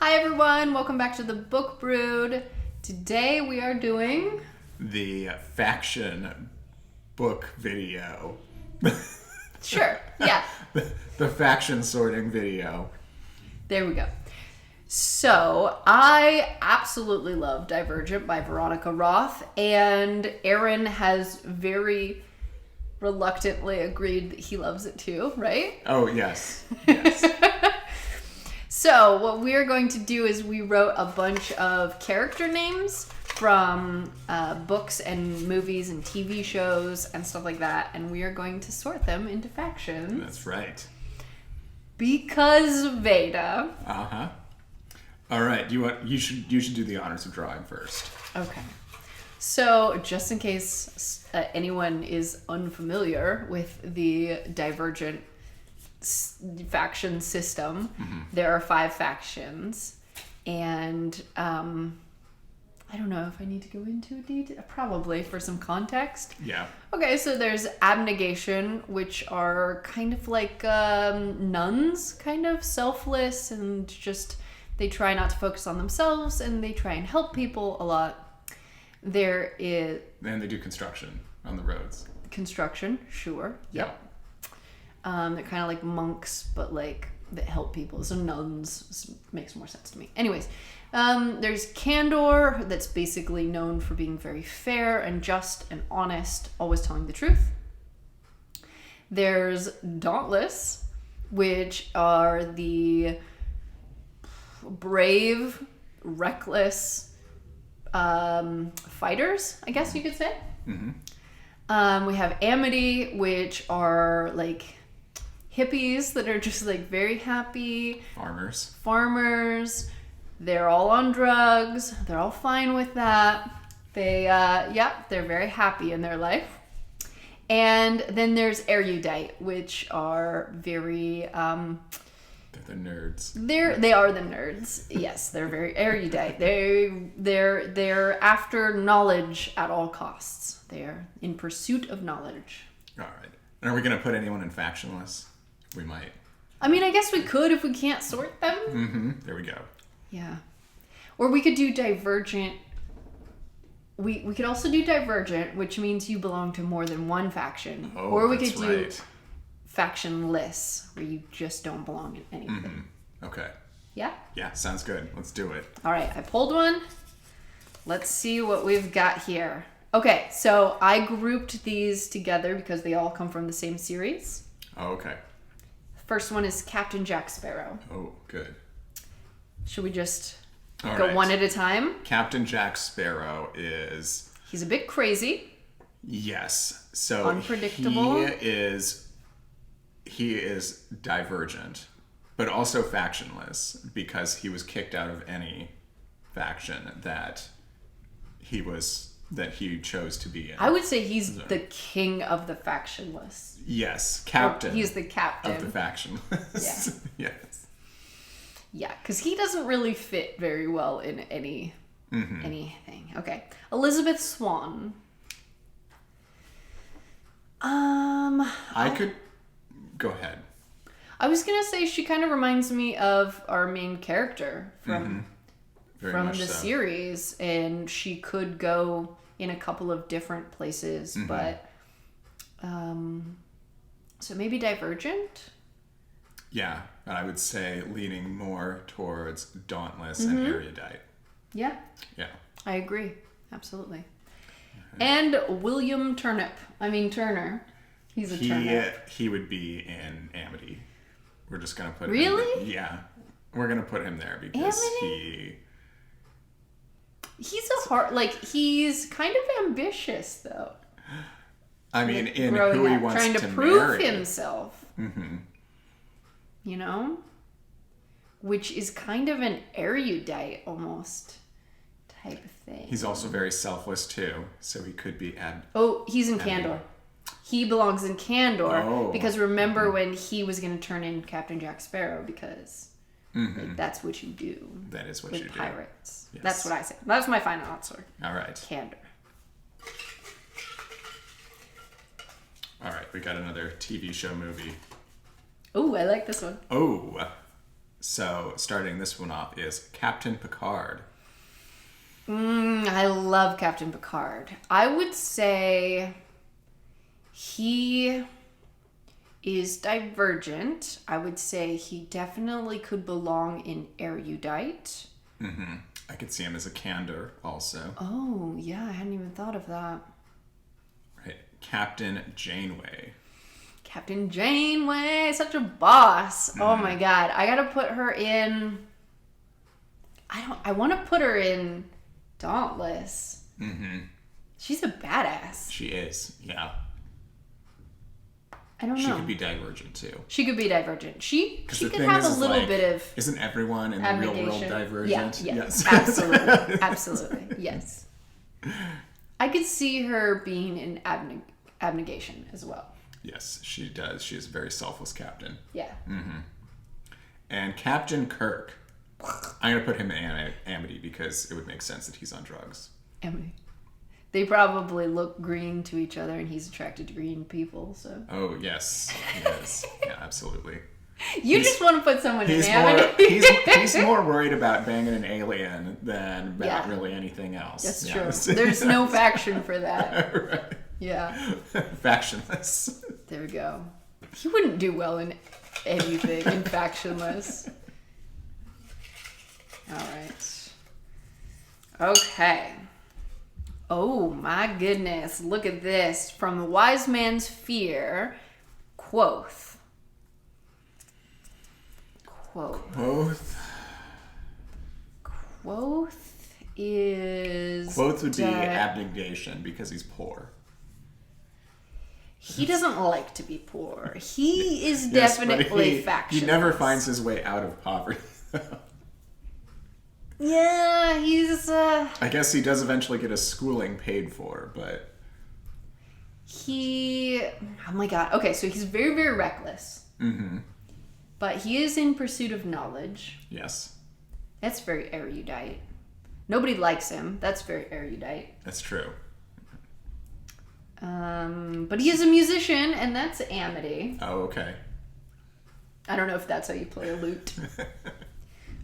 Hi everyone, welcome back to the Book Brood. Today we are doing the faction book video. Sure, yeah. The faction sorting video. There we go. So, I absolutely love Divergent by Veronica Roth, and Aaron has very reluctantly agreed that he loves it too, right? Oh, yes. Yes. So, what we are going to do is we wrote a bunch of character names from books and movies and TV shows and stuff like that, and we are going to sort them into factions. That's right. Because VEDA. Uh-huh. All right, you should do the honors of drawing first. Okay. So, just in case anyone is unfamiliar with the Divergent faction system, there are 5 factions, and I don't know if I need to go into detail. Probably for some context. Yeah. Okay, so there's abnegation, which are kind of like nuns, kind of selfless, and just they try not to focus on themselves, and they try and help people a lot. There is... And they do construction on the roads. Construction, sure. Yep. They're kind of like monks, but like that help people. So nuns makes more sense to me. Anyways, there's Candor, that's basically known for being very fair and just and honest, always telling the truth. There's Dauntless, which are the brave, reckless fighters, I guess you could say. Mm-hmm. We have Amity, which are like hippies that are just like very happy. Farmers. They're all on drugs. They're all fine with that. They're very happy in their life. And then there's Erudite, which are very... They're the nerds. They are the nerds. Yes, they're very erudite. They're after knowledge at all costs. They're in pursuit of knowledge. All right. And are we going to put anyone in factionless? We might. I mean, I guess we could if we can't sort them. Mm-hmm. There we go. Yeah. Or we could do Divergent. We could also do Divergent, which means you belong to more than one faction. Oh, or we could do factionless, where you just don't belong in anything. Mm-hmm. Okay. Yeah? Yeah, sounds good. Let's do it. All right, I pulled one. Let's see what we've got here. Okay, so I grouped these together because they all come from the same series. Oh, okay. First one is Captain Jack Sparrow. Oh, good. Should we just all go right. one at a time? Captain Jack Sparrow is... He's a bit crazy. Yes. So unpredictable. He is divergent, but also factionless because he was kicked out of any faction that he chose to be in. I would say he's the king of the factionless. Yes, captain. He's the captain of the factionless. Yeah. Yes. Yeah, because he doesn't really fit very well in anything. Okay, Elizabeth Swann. I could go ahead. I was gonna say she kind of reminds me of our main character from the series, and she could go in a couple of different places, but so maybe Divergent. Yeah, I would say leaning more towards Dauntless and Erudite. Yeah. Yeah. I agree. Absolutely. And William Turner. He's a turnip. He would be in Amity. We're just going to put him... Really? Yeah. We're going to put him there because Amity? He's kind of ambitious, though. I mean, in who he wants trying to prove himself. Mm-hmm. You know? Which is kind of an erudite, almost, type of thing. He's also very selfless, too. So he could be... he's in Candor. He belongs in Candor because remember when he was going to turn in Captain Jack Sparrow because that's what you do. That is what you do. With pirates. Yes. That's what I say. That's my final answer. All right. Candor. All right. We got another TV show movie. Oh, I like this one. Oh. So, starting this one off is Captain Picard. I love Captain Picard. I would say he is Divergent. I would say he definitely could belong in Erudite. Mm-hmm. I could see him as a Candor also. Oh, yeah, I hadn't even thought of that. Right. Captain Janeway. Captain Janeway, such a boss. Oh my god. I gotta put her in... I want to put her in Dauntless. Mm-hmm. She's a badass. She is, yeah. I don't know. She could be Divergent too. She could be Divergent. She could thing have is, a little like, bit of... Isn't everyone in the real world Divergent? Yeah, yes. Absolutely. Absolutely. Yes. I could see her being in Abnegation as well. Yes, she does. She is a very selfless captain. Yeah. Mm-hmm. And Captain Kirk. I'm going to put him in Amity because it would make sense that he's on drugs. Amity. They probably look green to each other and he's attracted to green people, so... Oh, yes. Yes. Yeah, absolutely. He's just want to put someone in Amity. He's more worried about banging an alien than about really anything else. That's true. There's no faction for that. Right. Yeah. Factionless. There we go. He wouldn't do well in anything, in Factionless. Alright. Okay. Oh my goodness. Look at this. From the Wise Man's Fear, Quoth. Quoth is... Quoth would be abnegation because he's poor. He doesn't like to be poor. He is definitely factionless. He never finds his way out of poverty. Yeah, he's... I guess he does eventually get a schooling paid for, but... Oh my god. Okay, so he's very, very reckless. Mm-hmm. But he is in pursuit of knowledge. Yes. That's very erudite. Nobody likes him. That's very erudite. That's true. But he is a musician, and that's Amity. Oh, okay. I don't know if that's how you play a lute.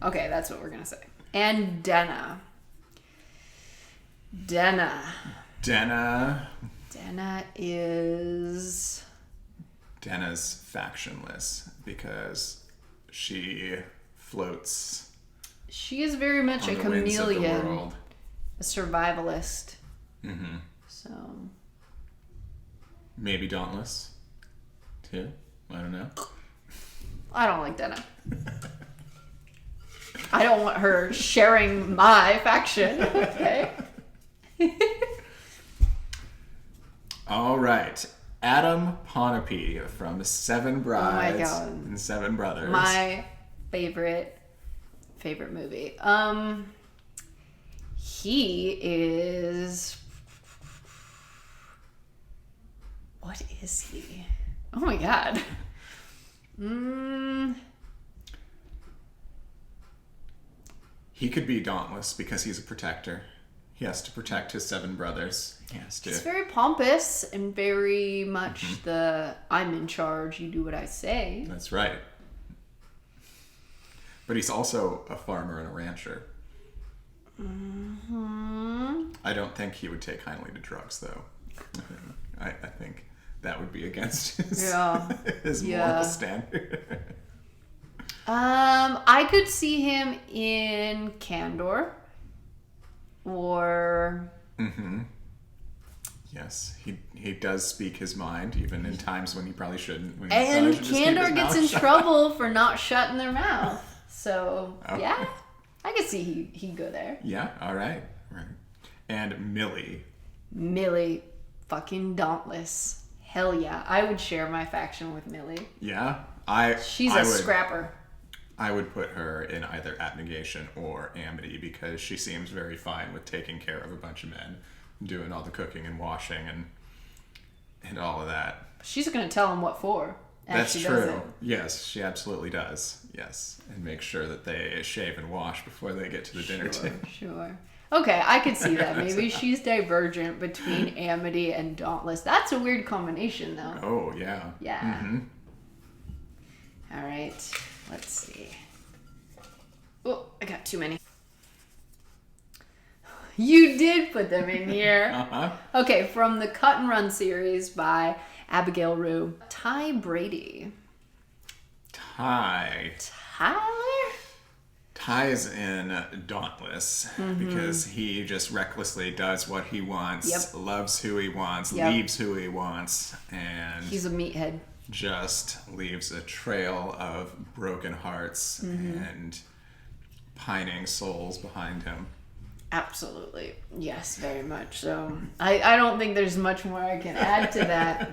Okay, that's what we're gonna say. And Denna. Denna is... Denna's factionless because she floats. She is very much a chameleon, a survivalist. Mm-hmm. So... Maybe Dauntless, too? I don't know. I don't like Denna. I don't want her sharing my faction. Okay. All right. Adam Ponape from Seven Brides and Seven Brothers. My favorite movie. He is... What is he? Oh my god. He could be Dauntless because he's a protector. He has to protect his 7 brothers. He's very pompous and very much I'm in charge, you do what I say. That's right. But he's also a farmer and a rancher. Mm-hmm. I don't think he would take kindly to drugs, though. I think that would be against his moral standard. I could see him in Candor. Or... Mm-hmm. Yes, he does speak his mind, even in times when he probably shouldn't. And Candor gets in trouble for not shutting their mouth. So, yeah, I could see he'd go there. Yeah, all right. And Millie. Millie, fucking Dauntless. Hell yeah. I would share my faction with Millie. Yeah? She's a scrapper. I would put her in either Abnegation or Amity because she seems very fine with taking care of a bunch of men, doing all the cooking and washing and all of that. She's going to tell them what for. That's true. Yes, she absolutely does. Yes. And make sure that they shave and wash before they get to the dinner table. Sure. Okay, I could see that. Maybe she's Divergent between Amity and Dauntless. That's a weird combination, though. Oh, yeah. Yeah. Mm-hmm. All right. Let's see. Oh, I got too many. You did put them in here. Uh-huh. Okay, from the Cut and Run series by Abigail Rue. Ty Brady. Ty. Tyler? Ty is in Dauntless because he just recklessly does what he wants, Yep. loves who he wants, Yep. leaves who he wants, and He's a meathead. just leaves a trail of broken hearts and pining souls behind him. Absolutely. Yes, very much so. I don't think there's much more I can add to that.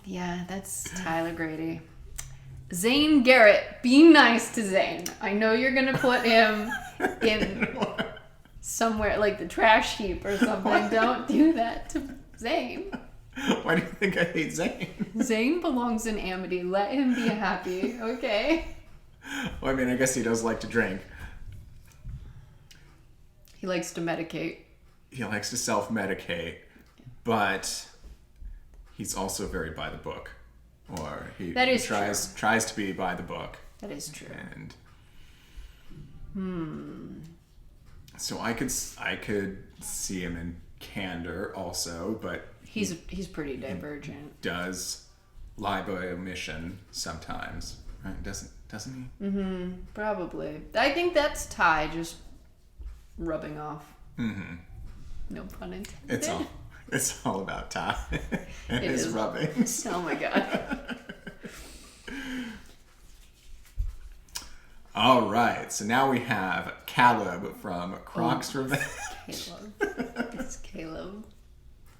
Yeah, that's Tyler Grady. Zane Garrett. Be nice to Zane. I know you're going to put him in somewhere like the trash heap or something. Don't do that to Zane. Why do you think I hate Zane? Zane belongs in Amity. Let him be happy, okay? Well, I mean, I guess he does like to drink. He likes to medicate. He likes to self-medicate, but he's also very by the book. Or he tries to be by the book. That is true. And so I could see him in Candor also, but he's pretty divergent. Does lie by omission sometimes, right? Doesn't he? Mm-hmm. Probably. I think that's Ty just rubbing off. Mm-hmm. No pun intended. It's all about Ty and his rubbings. Oh my god. All right, so now we have Caleb from Croc's Revenge. Caleb. It's Caleb.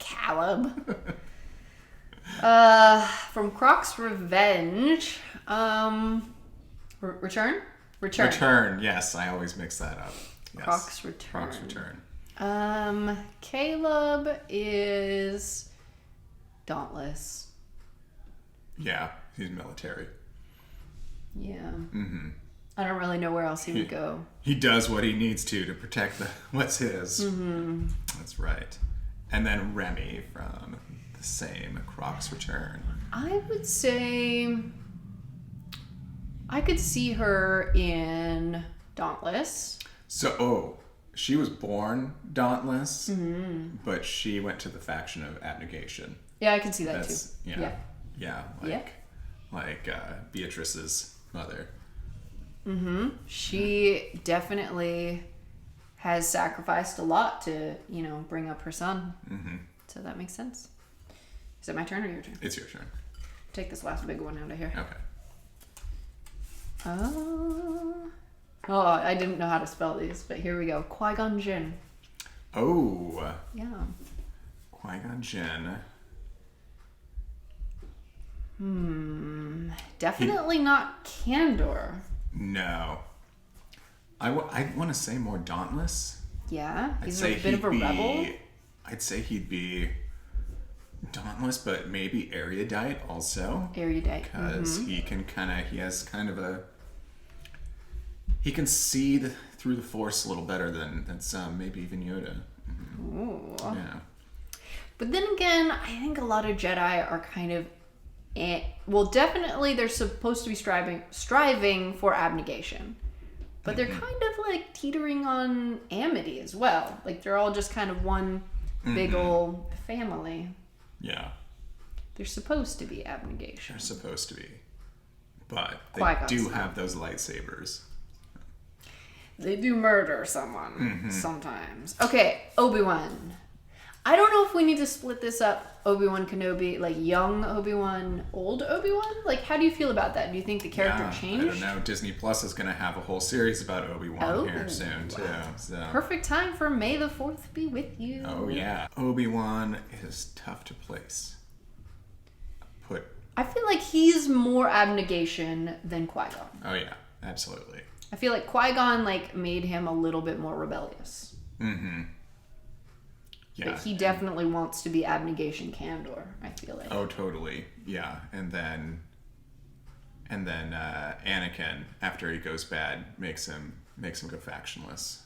Caleb. From Croc's Revenge. Return? Return, yes, I always mix that up. Yes. Croc's Return. Croc's Return. Caleb is Dauntless. Yeah, he's military. Yeah. Mm-hmm. I don't really know where else he would go. He does what he needs to protect what's his. Mm-hmm. That's right. And then Remy from the same Croc's Return. I would say I could see her in Dauntless. So, she was born Dauntless, but she went to the faction of Abnegation. Yeah, I can see that too. Yeah, like Beatrice's mother. Mm-hmm. She definitely has sacrificed a lot to, bring up her son. Mm-hmm. So that makes sense. Is it my turn or your turn? It's your turn. Take this last big one out of here. Okay. Oh, I didn't know how to spell these, but here we go. Qui-Gon Jinn. Oh. Yeah. Qui-Gon Jinn. Definitely not Candor. No. I want to say more Dauntless. Yeah? He's a bit of a rebel? I'd say he'd be Dauntless, but maybe erudite also. Erudite. Because he has kind of a... He can see through the Force a little better than some, maybe even Yoda. Mm-hmm. Ooh. Yeah. But then again, I think a lot of Jedi are kind of... Well, definitely they're supposed to be striving for abnegation. But they're kind of like teetering on amity as well. Like they're all just kind of one big old family. Yeah. They're supposed to be abnegation. They're supposed to be. But they Qui-Gon's do not. have those lightsabers. They do murder someone sometimes. Okay, Obi-Wan. I don't know if we need to split this up. Obi-Wan Kenobi, like young Obi-Wan, old Obi-Wan? Like, how do you feel about that? Do you think the character changed? I don't know. Disney Plus is going to have a whole series about Obi-Wan here soon, too. So. Perfect time for May the 4th be with you. Oh, yeah. Obi-Wan is tough to place. I feel like he's more abnegation than Qui-Gon. Oh, yeah. Absolutely. I feel like Qui-Gon, made him a little bit more rebellious. Mm-hmm. Yeah. But he definitely wants to be abnegation Candor, I feel like. Oh, totally. Yeah. And then Anakin, after he goes bad, makes him go factionless.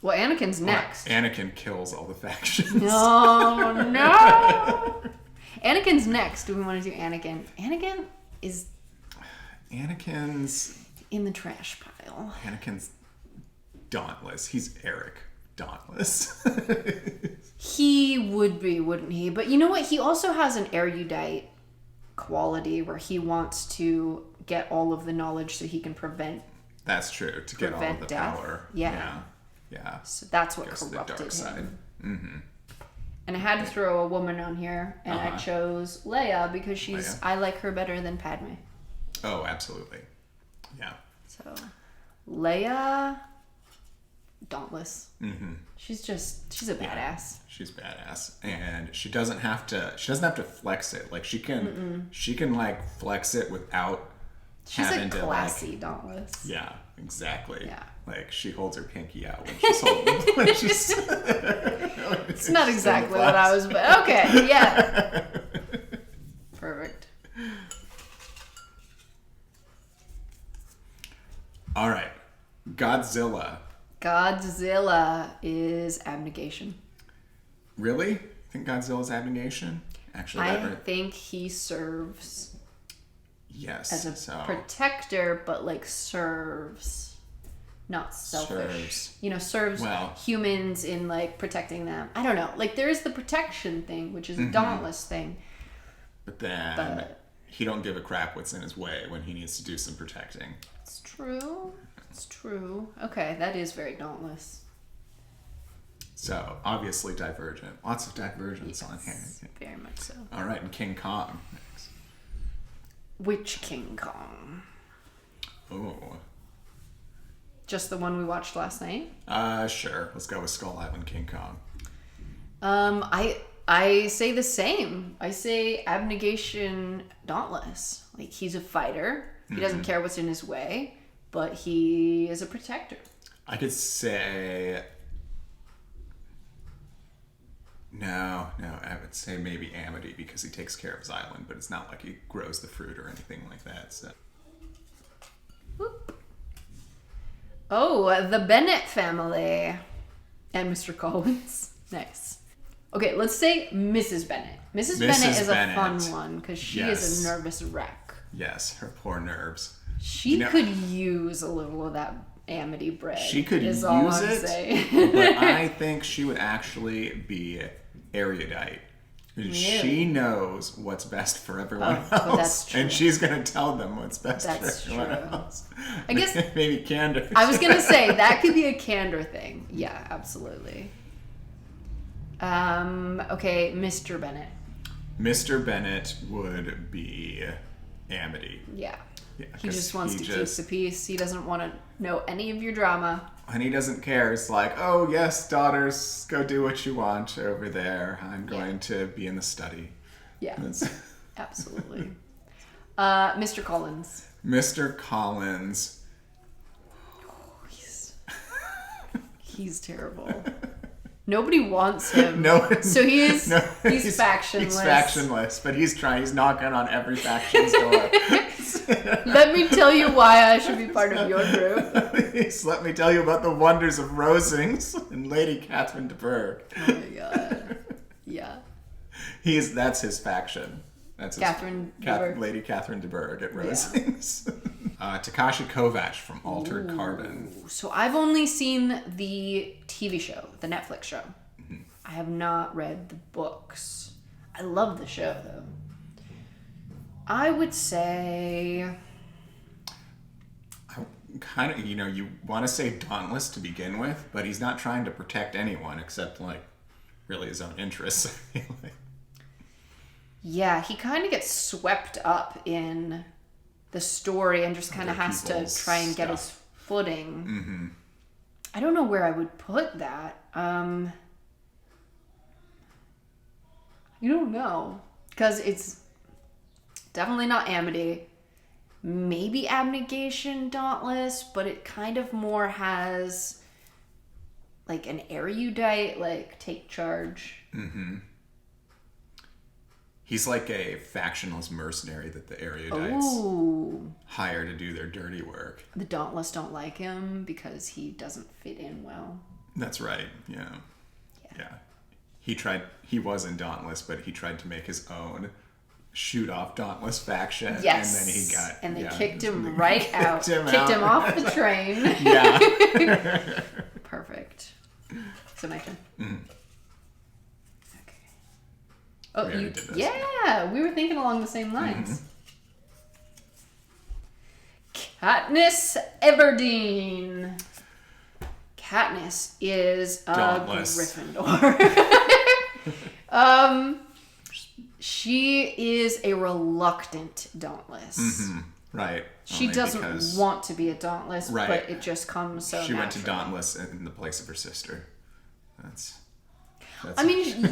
Well, Anakin's next. Anakin kills all the factions. Oh, no! Anakin's next. Do we want to do Anakin? Anakin's in the trash pile. Anakin's Dauntless. He's Eric Dauntless. He would be, wouldn't he? But you know what? He also has an erudite quality where he wants to get all of the knowledge so he can prevent. That's true. To get all of the death. Power. Yeah. Yeah. So that's what Goes to the corrupted dark side. him. Mm-hmm. And I had to throw a woman on here, and I chose Leia because I like her better than Padme. Oh, absolutely. Yeah. So, Leia, Dauntless. Mm-hmm. She's a badass. She's badass, and she doesn't have to flex it. Like she can like flex it without She's having a to classy Dauntless. Yeah, exactly. Yeah. Like she holds her pinky out when she's holding. when she's. It's not exactly what I was, but okay, yeah. Perfect. All right, Godzilla. Godzilla is abnegation. Really? You think Godzilla's abnegation? Actually, I think he serves yes as a protector, but like serves, not selfish. Serves. Serves humans in like protecting them. I don't know. Like there is the protection thing, which is a dauntless thing. But then he don't give a crap what's in his way when he needs to do some protecting. It's true. It's true. Okay, that is very dauntless. So, obviously Divergent. Lots of Divergence on here. Very much so. All right, and King Kong next. Which King Kong? Oh. Just the one we watched last night? Sure. Let's go with Skull Island King Kong. I say the same. I say abnegation dauntless. Like he's a fighter. He doesn't care what's in his way, but he is a protector. I could say no. I would say maybe Amity because he takes care of his island, but it's not like he grows the fruit or anything like that. So. Whoop. Oh, the Bennett family and Mr. Collins. Nice. Okay, let's say Mrs. Bennett. Mrs. Bennett is a fun one because she is a nervous wreck. Yes, her poor nerves. She could use a little of that Amity bread. She could use it, but I think she would actually be erudite. She knows what's best for everyone else, that's true. and she's going to tell them what's best for everyone else. I guess maybe candor. I was going to say that could be a candor thing. Yeah, absolutely. Okay, Mr. Bennett. Mr. Bennett would be Amity. Yeah he just wants to keep the peace. He doesn't want to know any of your drama. And he doesn't care. It's like, oh, yes, daughters, go do what you want over there. I'm going to be in the study. Yeah, absolutely. Mr. Collins. Mr. Collins. Oh, he's terrible. Nobody wants him. No. So he's factionless. He's factionless, but he's knocking on every faction's door. Let me tell you why I should be part of your group. Please let me tell you about the wonders of Rosings and Lady Catherine de Bourgh. Oh my god. Yeah. That's his faction. That's his Lady Catherine de Bourgh at Rosings. Yeah. Takashi Kovacs from Altered Carbon. So I've only seen the TV show, the Netflix show. Mm-hmm. I have not read the books. I love the show though. I would say kind of, you want to say dauntless to begin with, but he's not trying to protect anyone except like really his own interests. Yeah, he kind of gets swept up in the story and just kind of has to try and get his footing. Mm-hmm. I don't know where I would put that. I don't know. Because it's definitely not Amity. Maybe abnegation dauntless, but it kind of more has like an erudite, like take charge. Mm-hmm. He's like a factionless mercenary that the erudites hire to do their dirty work. The Dauntless don't like him because he doesn't fit in well. That's right, yeah. He was in Dauntless, but he tried to make his own shoot off Dauntless faction. Yes. And then he got... And they kicked him right out. Kicked him off the train. Yeah. Perfect. So my turn. Mm. Okay. Oh, We you already did this. Yeah, we were thinking along the same lines. Katniss Everdeen. Katniss is a Dauntless. Gryffindor. She is a reluctant Dauntless. Mm-hmm. Right. She Only doesn't because want to be a Dauntless, Right. but it just comes so she went to naturally. Dauntless in the place of her sister. That's I mean,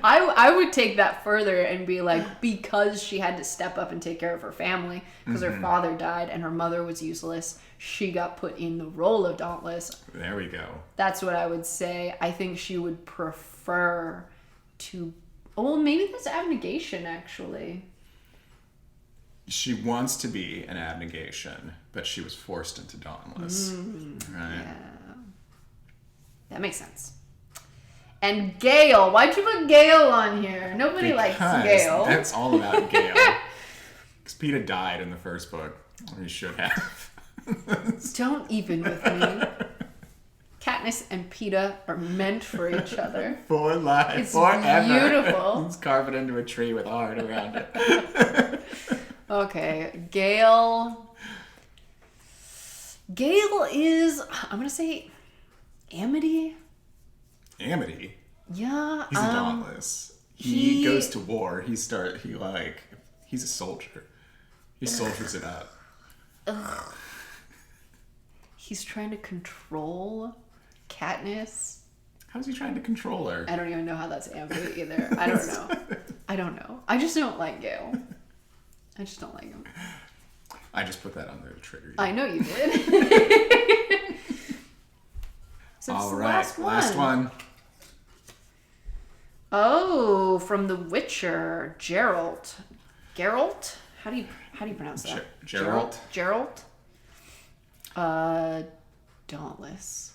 I would take that further and be like, because she had to step up and take care of her family, because her father died and her mother was useless, she got put in the role of Dauntless. There we go. That's what I would say. I think she would prefer to... Oh, maybe that's abnegation, actually. She wants to be an abnegation, but she was forced into Dauntless. Right? Yeah. That makes sense. And Gale. Why'd you put Gale on here? Nobody likes Gale. That's all about Gale. Because Peeta died in the first book. Or he should have. Don't even with me. Katniss and Peeta are meant for each other. For life. It's forever. beautiful. Let's carve it into a tree with art around it. Okay, Gale. Gale is, I'm going to say, Amity. Amity? Yeah. He's a Dauntless. He goes to war. He's a soldier. He soldiers it up. Ugh. He's trying to control Katniss. How's he trying to control her? I don't even know how that's Amity either. I don't know. I just don't like Gale. I just don't like him. I just put that on there to trigger you. I know you did. So all right, last one. Oh, from The Witcher, Geralt. Geralt? How do you pronounce that? Geralt. Geralt. Dauntless.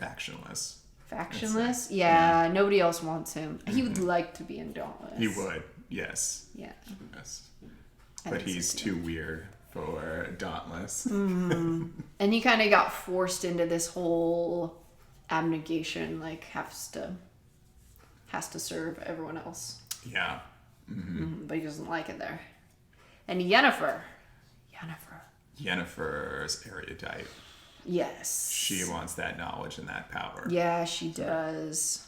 Factionless. Factionless? Yeah, nobody else wants him. He would like to be in Dauntless. He would, yes. Yeah. Yes. But he's too weird for Dauntless. And he kind of got forced into this whole abnegation, like has to serve everyone else. Yeah. Mm-hmm. But he doesn't like it there. And Yennefer. Yennefer's erudite. Yes. She wants that knowledge and that power. Yeah, she does.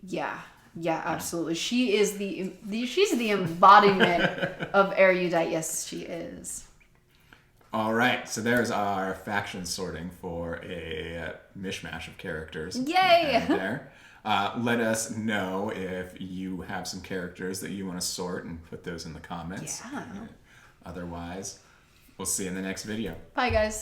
Yeah, absolutely. She is she's the embodiment of erudite. Yes, she is. All right, so there's our faction sorting for a mishmash of characters. Yay! There. Let us know if you have some characters that you want to sort and put those in the comments. Yeah. Otherwise, we'll see you in the next video. Bye, guys.